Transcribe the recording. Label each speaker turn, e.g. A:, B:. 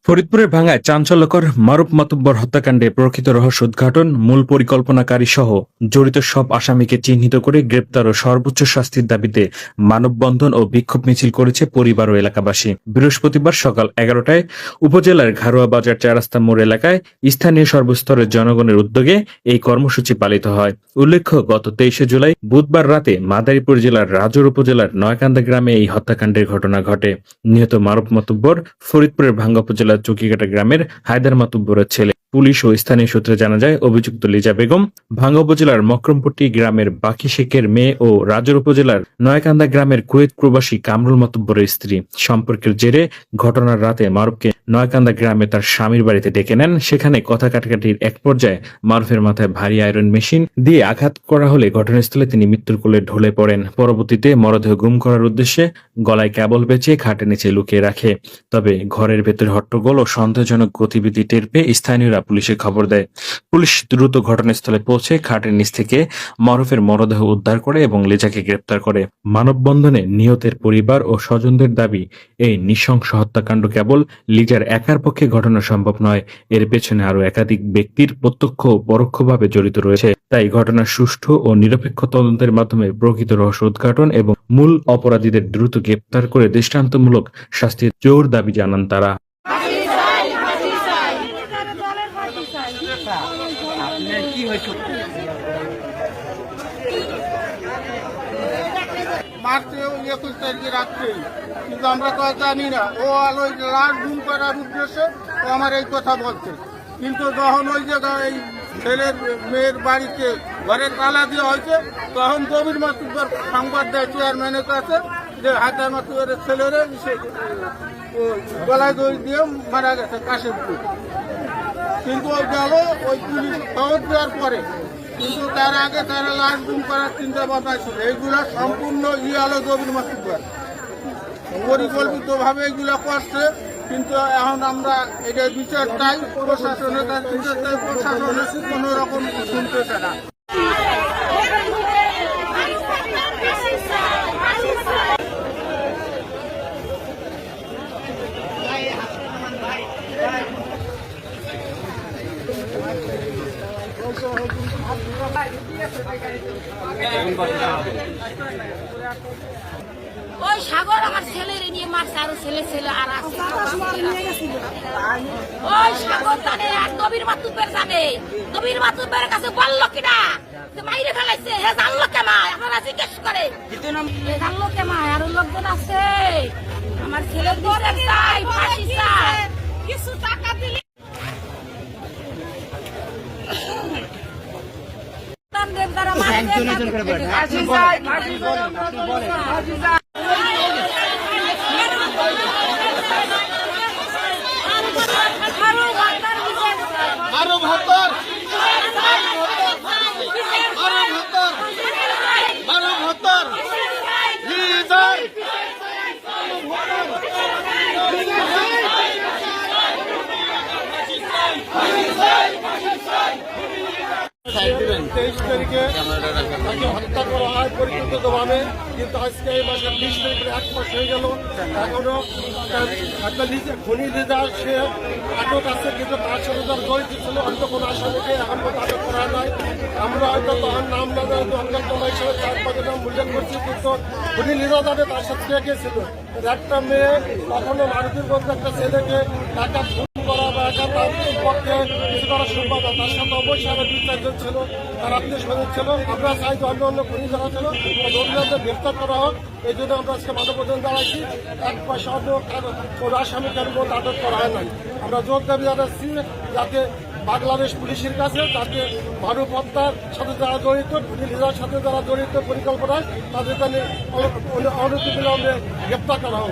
A: ফরিদপুরের ভাঙ্গায় চাঞ্চল্যকর মারুফ মাতুব্বর হত্যাকাণ্ডে প্রকৃত রহস্য উদ্ঘাটন, মূল পরিকল্পনাকারী সহ জড়িত সব আসামিকে চিহ্নিত করে গ্রেপ্তার ও সর্বোচ্চ শাস্তির দাবিতে মানববন্ধন ও বিক্ষোভ মিছিল করেছে পরিবার ও এলাকাবাসী। বৃহস্পতিবার সকাল 11টায় উপজেলার ঘারুয়া বাজার 4 রাস্তা মোড় এলাকায় স্থানীয় সর্বস্তরের জনগণের উদ্যোগে এই কর্মসূচি পালিত হয়। উল্লেখ্য, গত 23 জুলাই বুধবার রাতে মাদারীপুর জেলার রাজৌর উপজেলার নয়কান্দা গ্রামে এই হত্যাকাণ্ডের ঘটনা ঘটে। নিহত মারুফ মাতুব্বর ফরিদপুরের ভাঙ্গা উপজেলার চকিঘাটা গ্রামের হায়দার মাতুব্বরের ছেলে। পুলিশ ও স্থানীয় সূত্রে জানা যায়, অভিযুক্ত লিজা বেগম ভাঙ্গা উপজেলার মকরমপট্টি গ্রামের বাকি শেখের মেয়ে ও রাজৌর উপজেলার নয়কান্দা গ্রামের কুয়েত প্রবাসী কামরুল মাতুব্বরের স্ত্রী। সম্পর্কের জেরে ঘটনার রাতে মারুফকে নয়কান্দা গ্রামে তার স্বামীর বাড়িতে ডেকে নেন। সেখানে কথা কাটাকাটির এক পর্যায়ে মারুফের মাথায় ভারী আয়রন মেশিন দিয়ে আঘাত করা হলে ঘটনাস্থলে তিনি মৃত্যুর কোলে ঢলে পড়েন। পরবর্তীতে মরদেহ গুম করার উদ্দেশ্যে গলায় কেবল পেঁচিয়ে খাটের নিচে লুকিয়ে রাখে। তবে ঘরের ভেতরে হট্টগোল ও সন্দেহজনক গতিবিধি টের পেয়ে স্থানীয়রা পুলিশে খবর দেয়। পুলিশ দ্রুত ঘটনাস্থলে পৌঁছে খাটের নিচ থেকে মারুফের মরদেহ উদ্ধার করে এবং লিজাকে গ্রেপ্তার করে। মানববন্ধনে নিহতের পরিবার ও স্বজনদের দাবি, এই নৃশংস হত্যাকাণ্ড কেবল লিজার একার পক্ষে ঘটানো সম্ভব নয়, এর পেছনে আরো একাধিক ব্যক্তির প্রত্যক্ষ ও পরোক্ষভাবে জড়িত রয়েছে। তাই ঘটনার সুষ্ঠু ও নিরপেক্ষ তদন্তের মাধ্যমে প্রকৃত রহস্য উদ্ঘাটন এবং মূল অপরাধীদের দ্রুত গ্রেপ্তার করে দৃষ্টান্তমূলক শাস্তির জোর দাবি জানান তারা।
B: মার্চে 21 তারিখে রাত্রে, কিন্তু আমরা তো জানি না ও আলো লাশ গুম করার উদ্দেশ্যে ও আমার এই কথা বলছে। কিন্তু যখন ওই জায়গায় এই ছেলের মেয়ের বাড়িতে ঘরে তালা দেওয়া হয়েছে, তখন গভীর মাতুব্বর সংবাদ দেয় চেয়ারম্যানের কাছে যে হায়দার মাতুব্বরের ছেলেরে গলায় দড়ি দিয়ে মারা গেছে কাশিমপুর। কিন্তু ওই গেল ওই পুলিশ খবর দেওয়ার পরে, কিন্তু তার আগে তারা লাশ গুম করার চিন্তা ভাবনা ছিল। এইগুলো সম্পূর্ণ আলো গভীর মাতুব্বর পরিকল্পিতভাবে এগুলো করছে। কিন্তু এখন আমরা এটা বিচার চাই, প্রশাসনের কাছে বিচার চাই, প্রশাসনের কোনো রকম শুনতেছে না।
C: ওই সাগর আমার ছেলের নিয়ে মারছে, আরো ছেলে আর আছে। ওই সাগর জানে আর নবীর মাতুব্বর জানে। নবীর মাতুব্বরের কাছে বললো কিনা যে মাইরে ফেলাইছে, হে জানলো কেমা? আপনারা জিজ্ঞেস করে জানলো কেমা? আরো লোকজন আছে। আমার ছেলের বিচার চাই, ফাঁসি চাই, কিছু টাকা দিলে
B: তাকে হত্যা করা হয় পরিকল্পিতভাবে, কিন্তু আজকে এই মাসের 20 তারিখে 1 মাস হয়ে গেল, এখনো খনি লিজা সে আটক আছে, কিন্তু তার সাথে তার জড়িত ছিল অন্য কোনো আসামিকে এখন আটক করা নাই। আমরা হয়তো তার নাম না জানি অন্যান্য হিসেবে 4-5 নাম উল্লেখ করছি, কিন্তু খনি লিজা যাবে তার সাথে গিয়েছিল। একটা মেয়ে কখনো মারুতির মধ্যে একটা ছেলেকে একা করা বা একা তার পক্ষে কিছু করা সম্ভব না। তার সাথে অবশ্যই আরো 2-4 জন ছিল, তার আত্মীয় স্বজন ছিল। আমরা চাই অন্য অন্য খনি যারা ছিল রোগীদের গ্রেফতার করা হোক। এই জন্য আমরা আজকে মানববন্ধন জানাচ্ছি। 1 পয়সা কোনো আসামিকে আটক করা হয় নাই। আমরা জোর দাবি জানাচ্ছি যাতে বাংলাদেশ পুলিশের কাছে যাতে মারুফ হত্যার সাথে যারা জড়িত, খনি লিজার সাথে যারা জড়িত পরিকল্পনায়, তাদের অনতিবিলম্বে গ্রেপ্তার করা হোক।